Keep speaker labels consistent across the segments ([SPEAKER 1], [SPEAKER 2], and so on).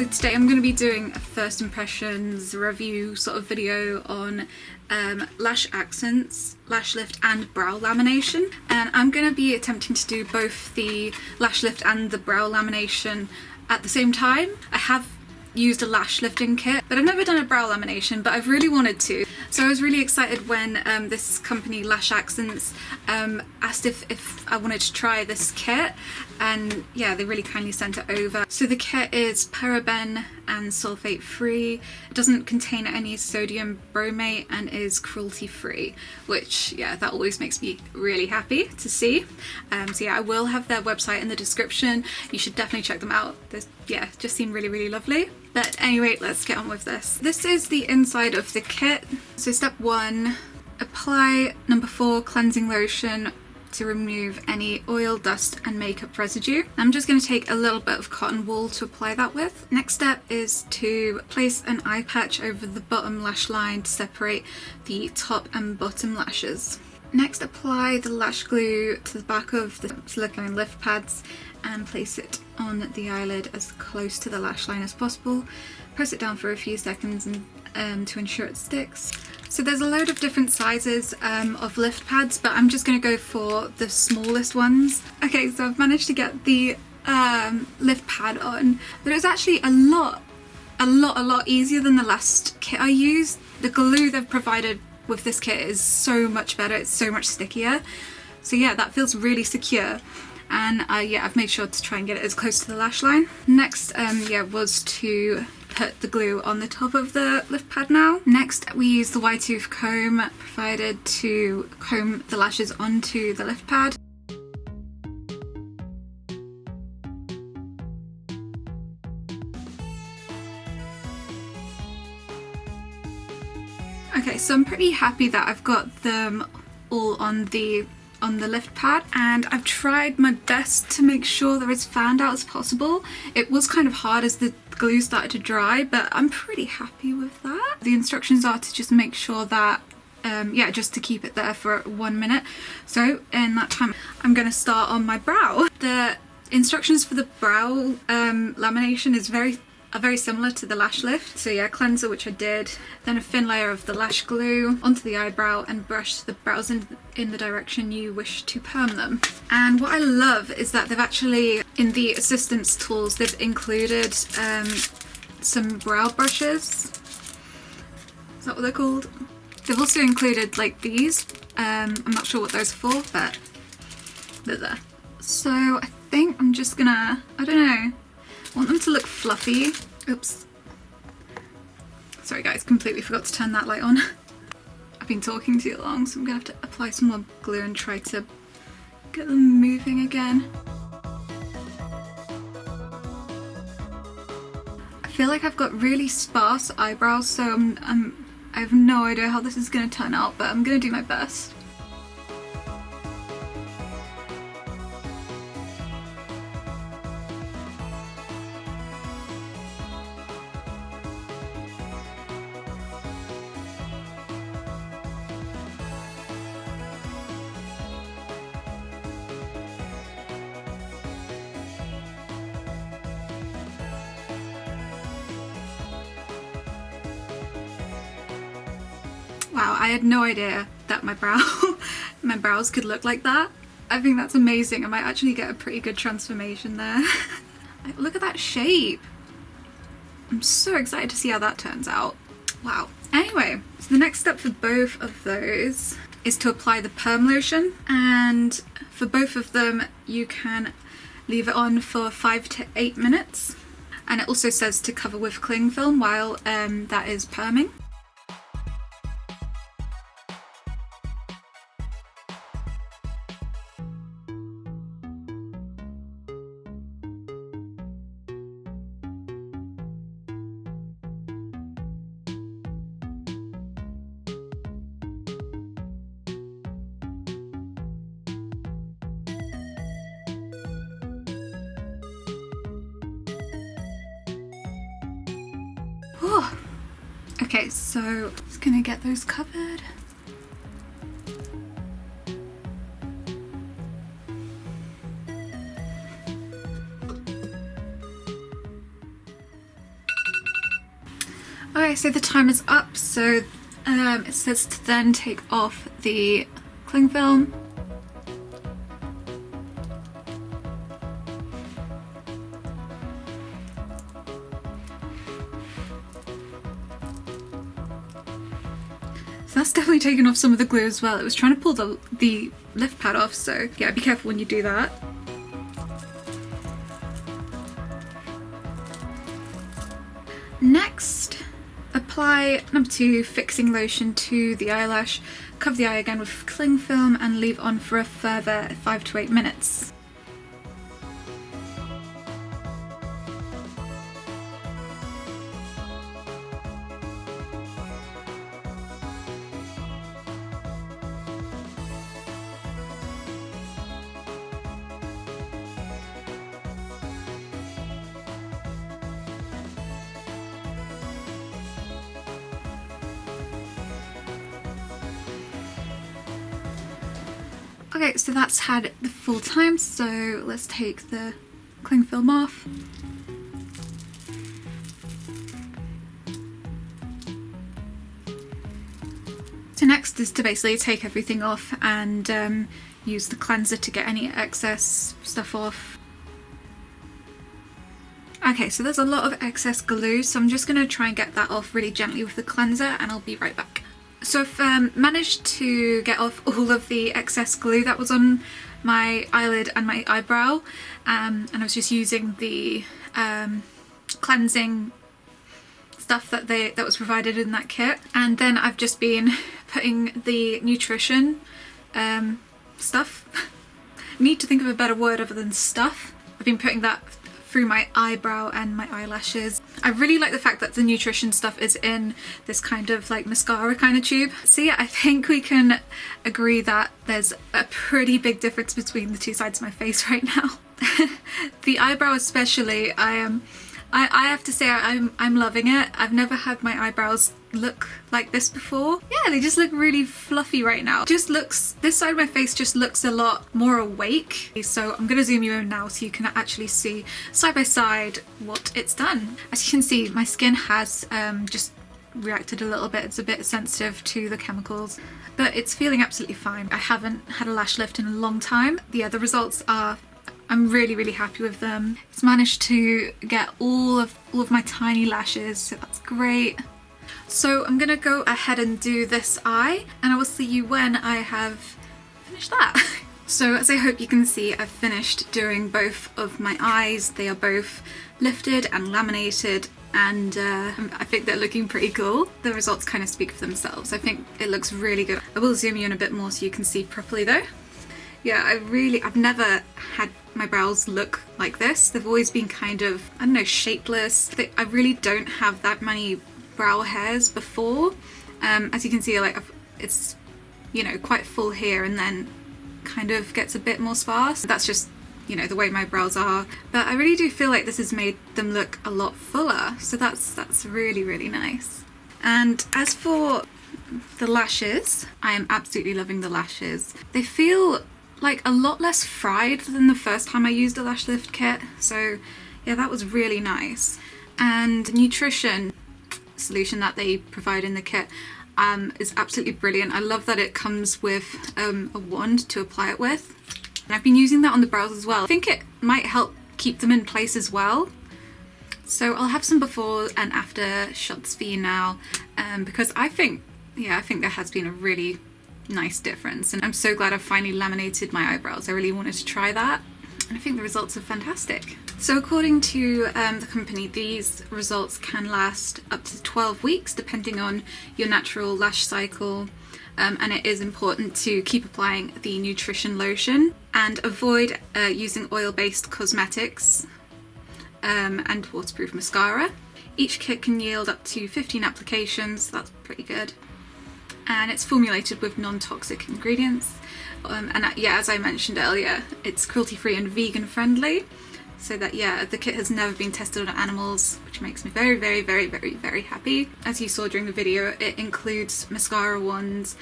[SPEAKER 1] So today I'm going to be doing a first impressions review sort of video on lash accents, lash lift and brow lamination, and I'm going to be attempting to do both the lash lift and the brow lamination at the same time. I have used a lash lifting kit, but I've never done a brow lamination, but I've really wanted to. So I was really excited when this company, Lash Accents, asked if I wanted to try this kit, and yeah, they really kindly sent it over. So the kit is paraben and sulfate free. It doesn't contain any sodium bromate and is cruelty free, which yeah, that always makes me really happy to see. So yeah, I will have their website in the description. You should definitely check them out. Yeah, just seem really lovely. But anyway, let's get on with this. This is the inside of the kit. So step 1, apply number 4 cleansing lotion to remove any oil, dust and makeup residue. I'm just going to take a little bit of cotton wool to apply that with. Next step is to place an eye patch over the bottom lash line to separate the top and bottom lashes. Next, apply the lash glue to the back of the silicone lift pads and place it on the eyelid as close to the lash line as possible. Press it down for a few seconds and to ensure it sticks. So there's a load of different sizes of lift pads, but I'm just going to go for the smallest ones. Okay, so I've managed to get the lift pad on, but it was actually a lot easier than the last kit I used. The glue they've provided with this kit is so much better, it's so much stickier. So yeah, that feels really secure. And yeah, I've made sure to try and get it as close to the lash line. Next, yeah, was to put the glue on the top of the lift pad now. Next, we use the wide tooth comb provided to comb the lashes onto the lift pad. Okay, so I'm pretty happy that I've got them all on the lift pad, and I've tried my best to make sure they're as fanned out as possible. It was kind of hard as the glue started to dry, but I'm pretty happy with that. The instructions are to just make sure that yeah, just to keep it there for 1 minute. So in that time I'm going to start on my brow. The instructions for the brow lamination are very similar to the lash lift. So yeah, cleanser, which I did, then a thin layer of the lash glue onto the eyebrow and brush the brows in the direction you wish to perm them. And what I love is that they've actually, in the assistance tools, they've included some brow brushes. Is that what they're called? They've also included like these. I'm not sure what those are for, but they're there. So I think I'm just gonna, I don't know, I want them to look fluffy. Oops. Sorry guys, completely forgot to turn that light on. I've been talking too long, so I'm gonna have to apply some more glue and try to get them moving again. I feel like I've got really sparse eyebrows, so I have no idea how this is gonna turn out, but I'm gonna do my best. Wow, I had no idea that my brows could look like that. I think that's amazing. I might actually get a pretty good transformation there. Like, look at that shape. I'm so excited to see how that turns out. Wow. Anyway, so the next step for both of those is to apply the perm lotion, and for both of them you can leave it on for 5 to 8 minutes. And it also says to cover with cling film while that is perming. Oh. Okay, so just gonna get those covered. Okay, so the time is up, so it says to then take off the cling film. So that's definitely taken off some of the glue as well. It was trying to pull the lift pad off, so yeah, be careful when you do that. Next, apply number 2 fixing lotion to the eyelash. Cover the eye again with cling film and leave on for a further 5 to 8 minutes. Okay, so that's had the full time, so let's take the cling film off. So next is to basically take everything off and use the cleanser to get any excess stuff off. Okay, so there's a lot of excess glue, so I'm just going to try and get that off really gently with the cleanser, and I'll be right back. So I've managed to get off all of the excess glue that was on my eyelid and my eyebrow, and I was just using the cleansing stuff that was provided in that kit. And then I've just been putting the nutrition stuff. Need to think of a better word other than stuff. I've been putting that through my eyebrow and my eyelashes. I really like the fact that the nutrition stuff is in this kind of like mascara kind of tube. So yeah, I think we can agree that there's a pretty big difference between the two sides of my face right now. The eyebrow especially, I have to say I'm loving it. I've never had my eyebrows look like this before. Yeah, they just look really fluffy right now. This side of my face just looks a lot more awake. So I'm gonna zoom you in now so you can actually see side by side what it's done. As you can see, my skin has just reacted a little bit. It's a bit sensitive to the chemicals, but it's feeling absolutely fine. I haven't had a lash lift in a long time. Yeah, the results are, I'm really, really happy with them. It's managed to get all of my tiny lashes, so that's great. So I'm gonna go ahead and do this eye, and I will see you when I have finished that. So as I hope you can see, I've finished doing both of my eyes. They are both lifted and laminated, and I think they're looking pretty cool. The results kind of speak for themselves. I think it looks really good. I will zoom you in a bit more so you can see properly though. Yeah, I've never had my brows look like this. They've always been kind of, I don't know, shapeless. I really don't have that many brow hairs before. As you can see, like it's, you know, quite full here and then kind of gets a bit more sparse. That's just, you know, the way my brows are. But I really do feel like this has made them look a lot fuller. So that's really, really nice. And as for the lashes, I am absolutely loving the lashes. They feel like a lot less fried than the first time I used a lash lift kit. So yeah, that was really nice. And nutrition solution that they provide in the kit is absolutely brilliant. I love that it comes with a wand to apply it with. And I've been using that on the brows as well. I think it might help keep them in place as well. So I'll have some before and after shots for you now, because I think there has been a really nice difference, and I'm so glad I've finally laminated my eyebrows. I really wanted to try that, and I think the results are fantastic. So according to the company, these results can last up to 12 weeks depending on your natural lash cycle, and it is important to keep applying the nutrition lotion and avoid using oil-based cosmetics and waterproof mascara. Each kit can yield up to 15 applications, so that's pretty good. And it's formulated with non-toxic ingredients, and yeah, as I mentioned earlier, it's cruelty-free and vegan friendly, so that yeah, the kit has never been tested on animals, which makes me very, very, very, very, very happy. As you saw during the video, it includes mascara wands,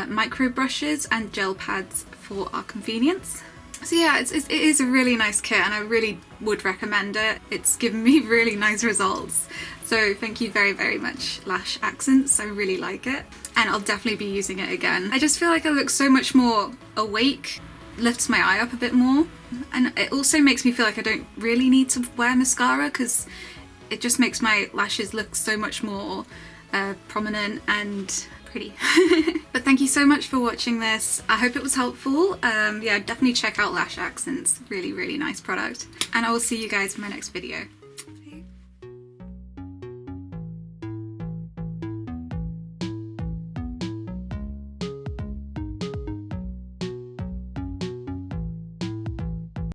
[SPEAKER 1] micro brushes and gel pads for our convenience. So yeah, it is a really nice kit and I really would recommend it. It's given me really nice results. So thank you very, very much, Lash Accents. I really like it and I'll definitely be using it again. I just feel like I look so much more awake, lifts my eye up a bit more, and it also makes me feel like I don't really need to wear mascara because it just makes my lashes look so much more prominent and pretty. But thank you so much for watching this. I hope it was helpful. Yeah, definitely check out Lash Accents. Really, really nice product. And I will see you guys in my next video.